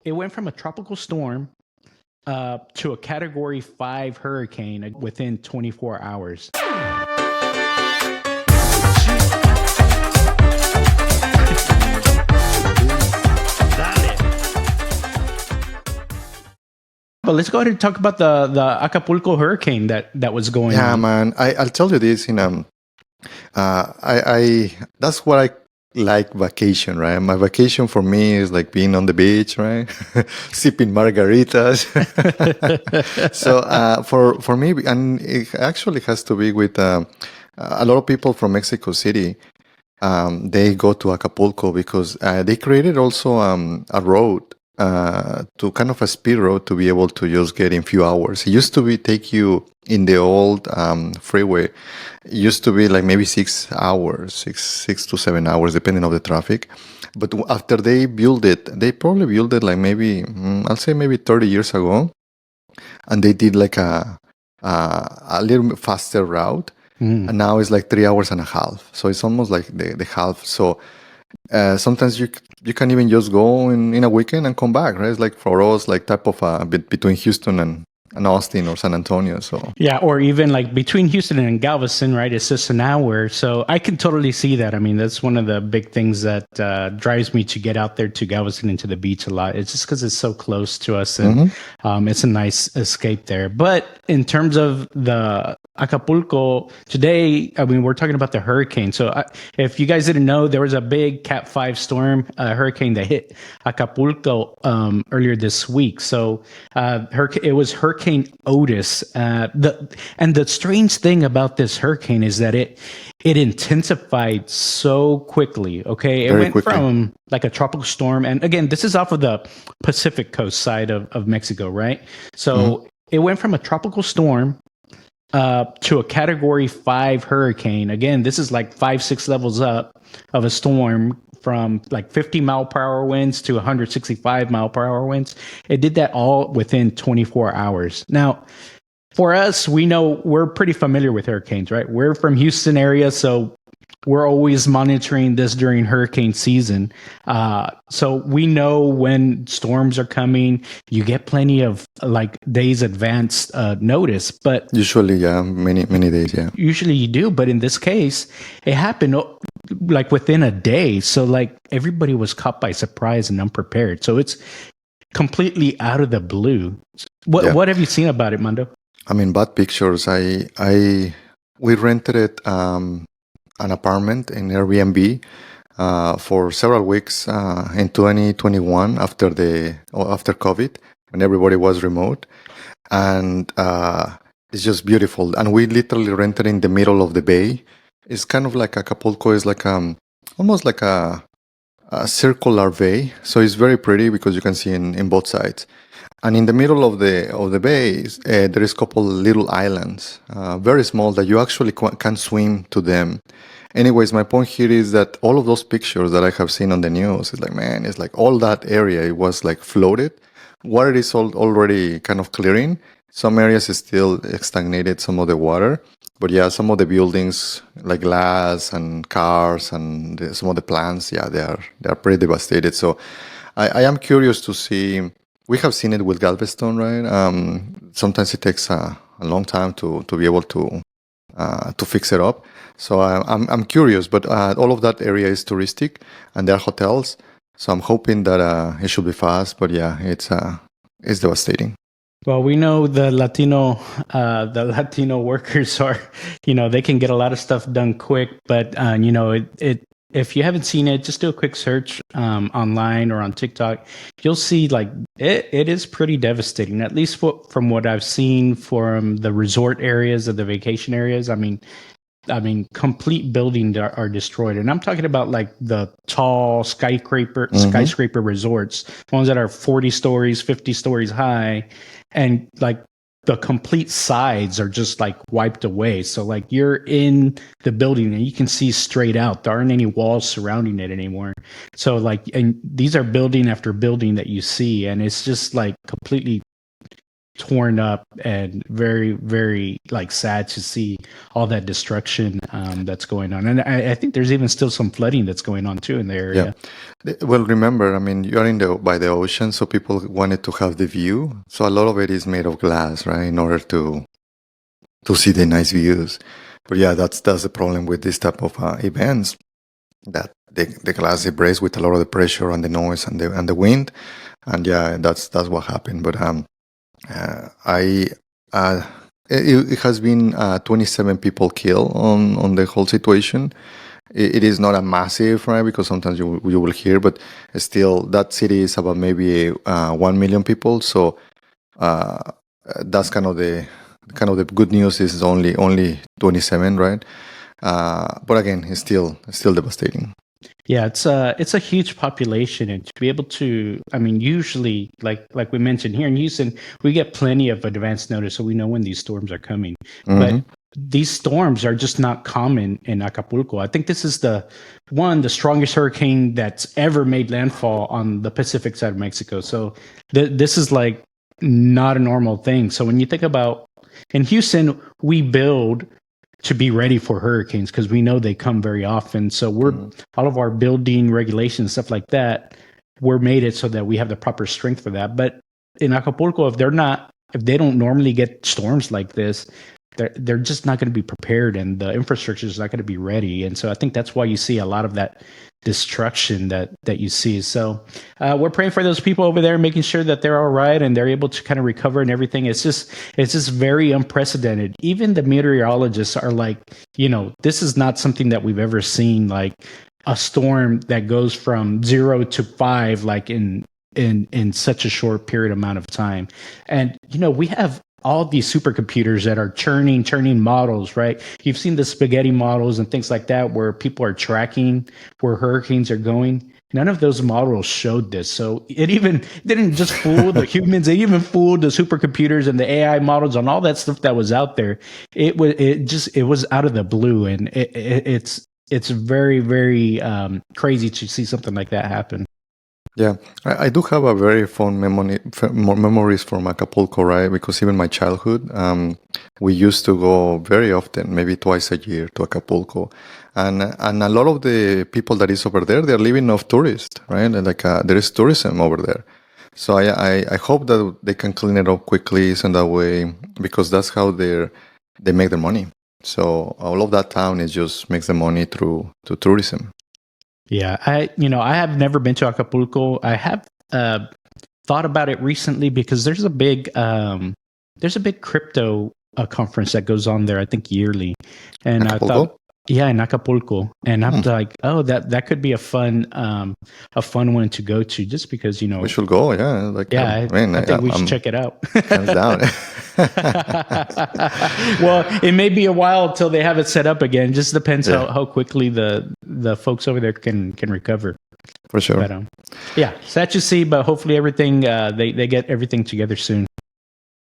it went from a tropical storm to a Category 5 hurricane within 24 hours. But let's go ahead and talk about the Acapulco hurricane that was going on. Yeah, man. I'll tell you this. I that's what I like vacation, right? My vacation for me is like being on the beach, right? Sipping margaritas. So for me, and it actually has to be with a lot of people from Mexico City. They go to Acapulco because they created also a road to kind of a speed road to be able to just get in few hours. It used to be take you in the old freeway. It used to be like maybe 6 hours, six to 7 hours, depending on the traffic. But after they built it, they probably built it like maybe, I'll say maybe 30 years ago. And they did like a little bit faster route. And now it's like 3 hours and a half. So it's almost like the half. So sometimes you can even just go in a weekend and come back, right? It's like for us, like type of between Houston and Austin or San Antonio. So yeah, or even like between Houston and Galveston, right? It's just an hour. So I can totally see that. I mean, that's one of the big things that drives me to get out there to Galveston and to the beach a lot. It's just because it's so close to us, and it's a nice escape there. But in terms of the Acapulco today, I mean, we're talking about the hurricane. So if you guys didn't know, there was a big Cat 5 storm hurricane that hit Acapulco earlier this week. So it was Hurricane Otis. The strange thing about this hurricane is that it intensified so quickly. Okay, it went from like a tropical storm, and again, this is off of the Pacific coast side of Mexico, right? So it went from a tropical storm to a Category 5 hurricane. Again, this is like 5-6 levels up of a storm, from like 50-mile-per-hour winds to 165-mile-per-hour winds. It did that all within 24 hours. Now, for us, we know we're pretty familiar with hurricanes, right? We're from Houston area, so we're always monitoring this during hurricane season. So we know when storms are coming. You get plenty of like days advance notice, but usually, yeah, many days, yeah. Usually you do, but in this case, it happened like within a day. So like everybody was caught by surprise and unprepared. So it's completely out of the blue. What have you seen about it, Mando? I mean, bad pictures. We rented it. An apartment in Airbnb for several weeks in 2021 after COVID, when everybody was remote, and it's just beautiful. And we literally rented in the middle of the bay. It's kind of like Acapulco is like almost like a circular bay, so it's very pretty because you can see in both sides. And in the middle of the bay, there is a couple little islands, very small, that you actually can swim to them. Anyways, my point here is that all of those pictures that I have seen on the news, it's like, man, it's like all that area, it was like floated. Water is already kind of clearing. Some areas is still stagnated, some of the water. But yeah, some of the buildings, like glass and cars and some of the plants, yeah, they are pretty devastated. So I am curious to see. We have seen it with Galveston, right? Sometimes it takes a long time to be able to fix it up. So I'm curious, but all of that area is touristic, and there are hotels. So I'm hoping that it should be fast. But yeah, it's devastating. Well, we know the Latino workers are, they can get a lot of stuff done quick, but if you haven't seen it, just do a quick search online or on TikTok. You'll see like it is pretty devastating, at least from what I've seen from the resort areas of the vacation areas. I mean, complete buildings are destroyed. And I'm talking about like the tall skyscraper resorts, ones that are 40 stories, 50 stories high. And like the complete sides are just like wiped away. So like you're in the building and you can see straight out. There aren't any walls surrounding it anymore. So like, and these are building after building that you see, and it's just like completely torn up and very, very like sad to see all that destruction that's going on. And I think there's even still some flooding that's going on too in the area. Well, remember, I mean, you're by the ocean, so people wanted to have the view. So a lot of it is made of glass, right, in order to see the nice views. But yeah, that's the problem with this type of events, that the glass is braced with a lot of the pressure and the noise and the wind, and yeah, that's what happened. But it has been 27 people killed on the whole situation. It is not a massive, right? Because sometimes you will hear, but still, that city is about maybe 1 million people. So that's kind of the good news is only 27, right? But again, it's still devastating. Yeah, it's a huge population, and to be able to, I mean, usually, like we mentioned here in Houston, we get plenty of advance notice, so we know when these storms are coming. Mm-hmm. But these storms are just not common in Acapulco. I think this is the strongest hurricane that's ever made landfall on the Pacific side of Mexico. So this is like not a normal thing. So when you think about in Houston, we build to be ready for hurricanes because we know they come very often. So we're all of our building regulations, stuff like that, we're made it so that we have the proper strength for that. But in Acapulco, if they don't normally get storms like this, they're just not going to be prepared, and the infrastructure is not going to be ready. And so I think that's why you see a lot of that destruction that you see. So we're praying for those people over there, making sure that they're all right and they're able to kind of recover and everything. It's just very unprecedented. Even the meteorologists are like, this is not something that we've ever seen, like a storm that goes from 0 to 5, like in such a short period amount of time. And we have all these supercomputers that are churning models, right? You've seen the spaghetti models and things like that where people are tracking where hurricanes are going. None of those models showed this. So it even didn't just fool the humans. It even fooled the supercomputers and the AI models and all that stuff that was out there. It was out of the blue. And it's very, very crazy to see something like that happen. Yeah, I do have a very fond memories from Acapulco, right? Because even my childhood, we used to go very often, maybe twice a year to Acapulco. And a lot of the people that is over there, they're living off tourists, right? And there is tourism over there. So I hope that they can clean it up quickly so in that way, because that's how they make their money. So all of that town is just makes the money through tourism. Yeah, I have never been to Acapulco. I have thought about it recently because there's a big crypto conference that goes on there, I think yearly, and Acapulco? I thought, yeah, in Acapulco, and I'm like, oh, that could be a fun one to go to, just because we should go, yeah. I think we should check it out. Hands down. Well, it may be a while till they have it set up again. Just depends how quickly the folks over there can recover. For sure. But, sad to see, but hopefully everything they get everything together soon.